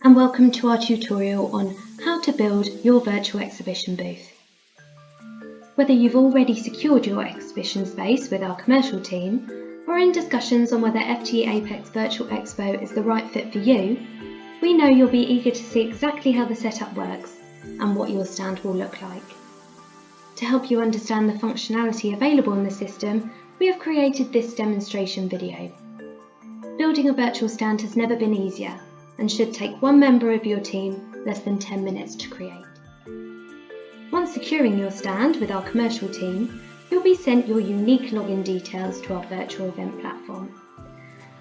and welcome to our tutorial on how to build your virtual exhibition booth. Whether you've already secured your exhibition space with our commercial team or in discussions on whether FTE Apex Virtual Expo is the right fit for you, we know you'll be eager to see exactly how the setup works and what your stand will look like. To help you understand the functionality available in the system, we have created this demonstration video. Building a virtual stand has never been easier and should take one member of your team less than 10 minutes to create. Once securing your stand with our commercial team, you'll be sent your unique login details to our virtual event platform.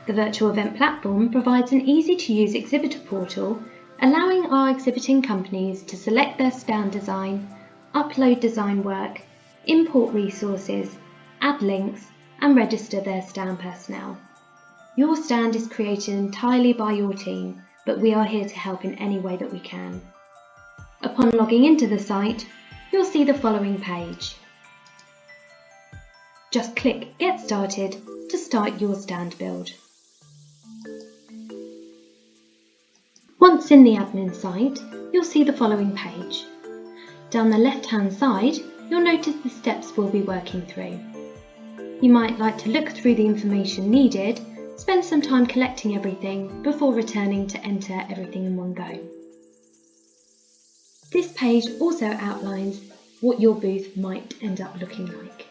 The virtual event platform provides an easy-to-use exhibitor portal, allowing our exhibiting companies to select their stand design, upload design work, import resources, add links, and register their stand personnel. Your stand is created entirely by your team, but we are here to help in any way that we can. Upon logging into the site, you'll see the following page. Just click Get Started to start your stand build. Once in the admin site, you'll see the following page. Down the left-hand side, you'll notice the steps we'll be working through. You might like to look through the information needed, spend some time collecting everything before returning to enter everything in one go. This page also outlines what your booth might end up looking like.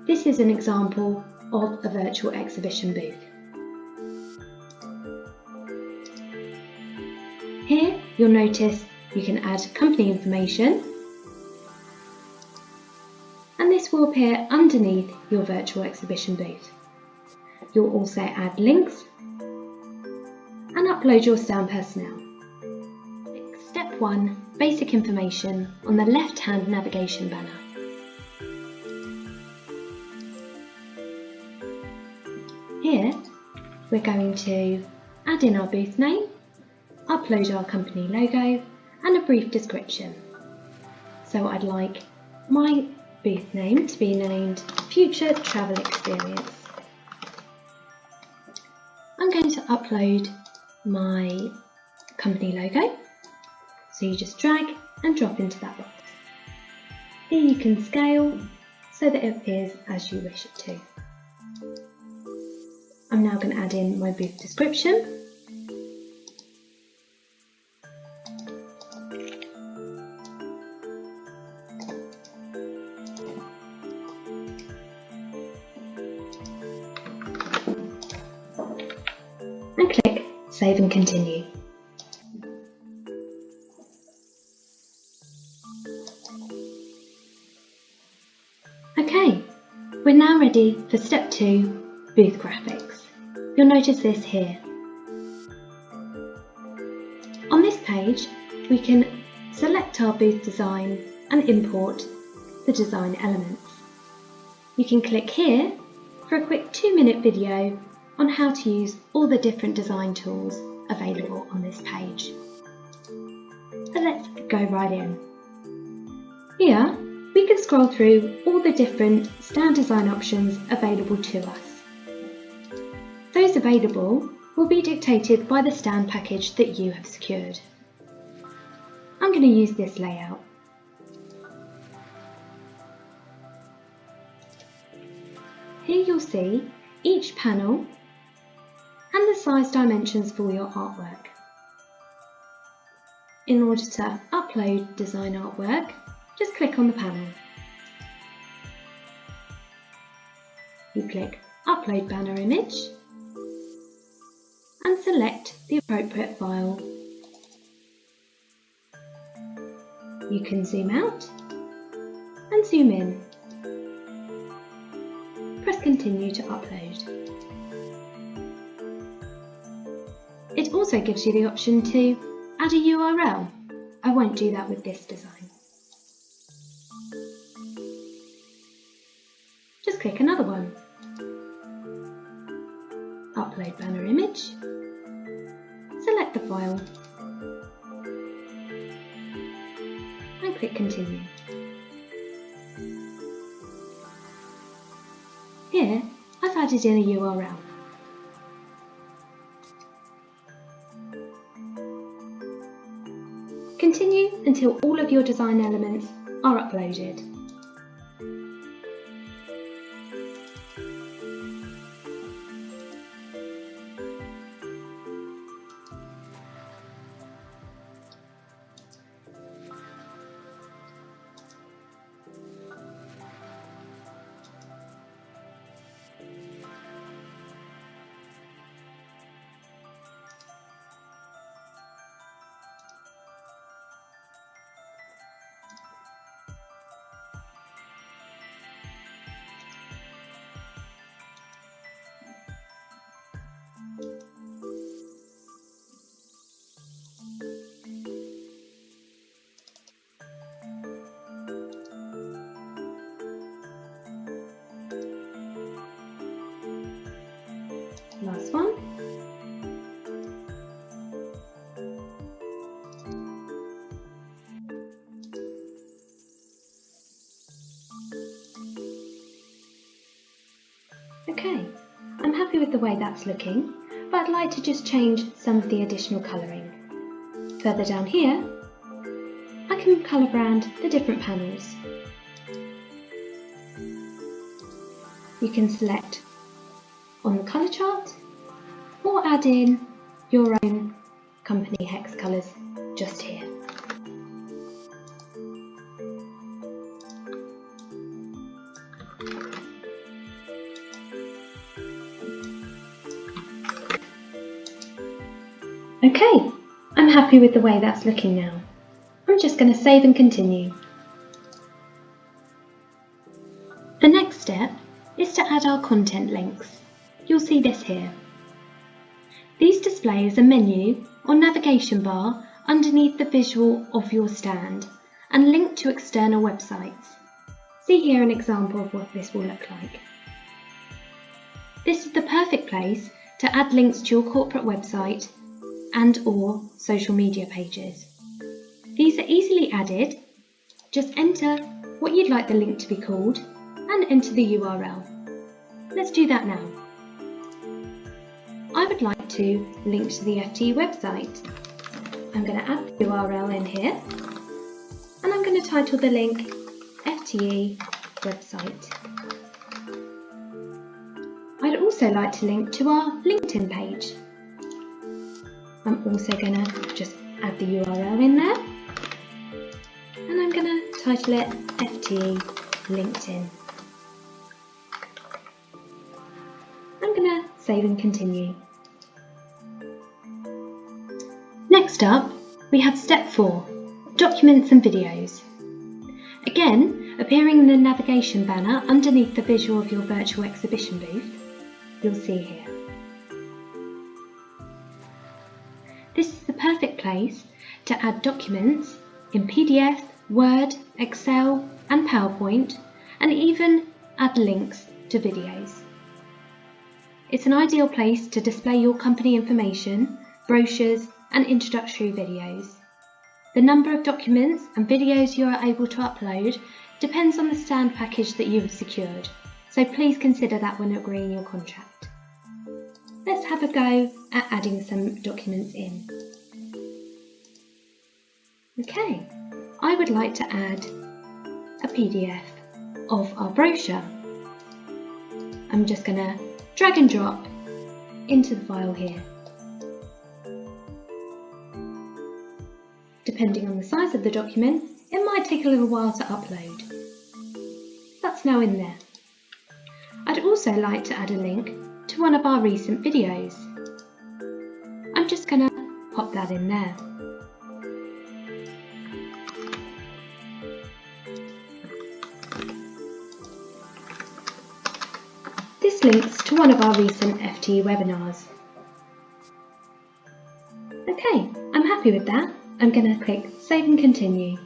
This is an example of a virtual exhibition booth. Here you'll notice you can add company information, and this will appear underneath your virtual exhibition booth. You'll also add links and upload your stand personnel. Click Step 1, Basic Information on the left-hand navigation banner. Here we're going to add in our booth name, upload our company logo and a brief description. So I'd like my booth name to be named Future Travel Experience. I'm going to upload my company logo, so you just drag and drop into that box. Here you can scale so that it appears as you wish it to. I'm now going to add in my booth description. And click Save and Continue. Okay, we're now ready for Step 2, Booth Graphics. You'll notice this here. On this page, we can select our booth design and import the design elements. You can click here for a quick 2-minute video on how to use all the different design tools available on this page. So let's go right in. Here we can scroll through all the different stand design options available to us. Those available will be dictated by the stand package that you have secured. I'm going to use this layout. Here you'll see each panel and the size dimensions for your artwork. In order to upload design artwork, just click on the panel. You click Upload Banner Image and select the appropriate file. You can zoom out and zoom in. Press Continue to upload. It also gives you the option to add a URL. I won't do that with this design. Just click another one. Upload banner image. Select the file. And click Continue. Here, I've added in a URL. Continue until all of your design elements are uploaded. Last one. Okay, I'm happy with the way that's looking, but I'd like to just change some of the additional colouring. Further down here, I can colour brand the different panels. You can select on the colour chart or add in your own company hex colours just here. Okay, I'm happy with the way that's looking now. I'm just going to save and continue. The next step is to add our content links. You'll see this here. These display as a menu or navigation bar underneath the visual of your stand and link to external websites. See here an example of what this will look like. This is the perfect place to add links to your corporate website and/or social media pages. These are easily added. Just enter what you'd like the link to be called and enter the URL. Let's do that now. I would like to link to the FTE website. I'm going to add the URL in here and I'm going to title the link FTE website. I'd also like to link to our LinkedIn page. I'm also going to just add the URL in there and I'm going to title it FTE LinkedIn. I'm going to save and continue. Next up, we have step 4, documents and videos. Again, appearing in the navigation banner underneath the visual of your virtual exhibition booth, you'll see here. This is the perfect place to add documents in PDF, Word, Excel and PowerPoint, and even add links to videos. It's an ideal place to display your company information, brochures and introductory videos. The number of documents and videos you are able to upload depends on the stand package that you have secured, so please consider that when agreeing your contract. Let's have a go at adding some documents in. Okay, I would like to add a PDF of our brochure. I'm just going to drag and drop into the file here. Depending on the size of the document, it might take a little while to upload. That's now in there. I'd also like to add a link to one of our recent videos. I'm just going to pop that in there. This links to one of our recent FTE webinars. Okay, I'm happy with that. I'm going to click Save and Continue.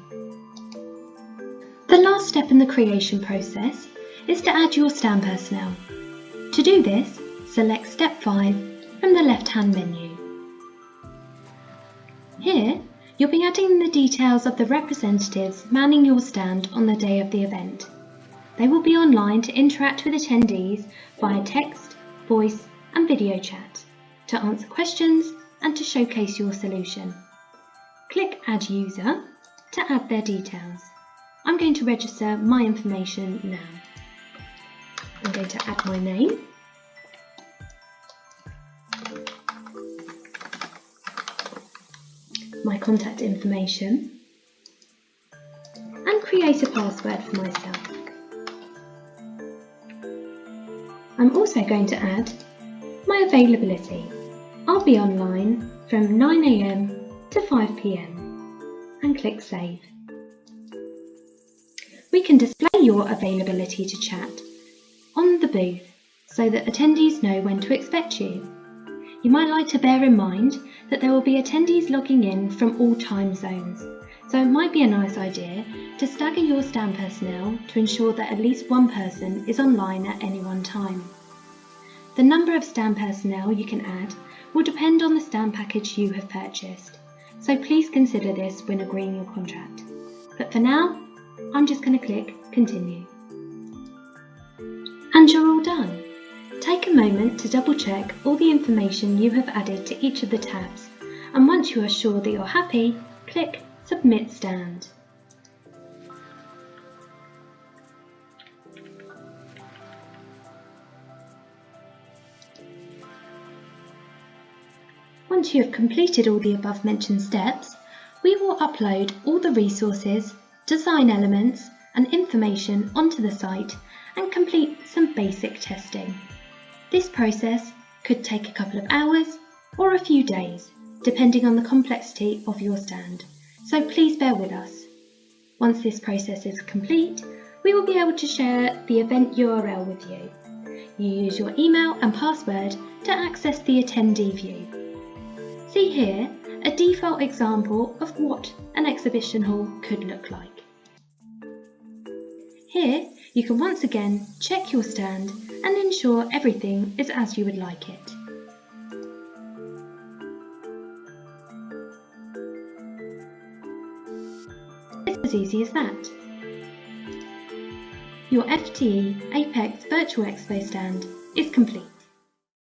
The last step in the creation process is to add your stand personnel. To do this, select Step 5 from the left-hand menu. Here, you'll be adding the details of the representatives manning your stand on the day of the event. They will be online to interact with attendees via text, voice and video chat, to answer questions and to showcase your solution. click Add User to add their details. I'm going to register my information now. I'm going to add my name, my contact information, and create a password for myself. I'm also going to add my availability. I'll be online from 9 AM to 5 PM and click Save. We can display your availability to chat on the booth so that attendees know when to expect you. You might like to bear in mind that there will be attendees logging in from all time zones, so it might be a nice idea to stagger your stand personnel to ensure that at least one person is online at any one time. The number of stand personnel you can add will depend on the stand package you have purchased, so please consider this when agreeing your contract. But for now, I'm just going to click Continue. And you're all done. Take a moment to double check all the information you have added to each of the tabs, and once you are sure that you're happy, click Submit Stand. Once you have completed all the above mentioned steps, we will upload all the resources, design elements and information onto the site and complete some basic testing. This process could take a couple of hours or a few days, depending on the complexity of your stand, so please bear with us. Once this process is complete, we will be able to share the event URL with you. You use your email and password to access the attendee view. See here a default example of what an exhibition hall could look like. Here you can once again check your stand and ensure everything is as you would like it. It's as easy as that. Your FTE Apex Virtual Expo stand is complete.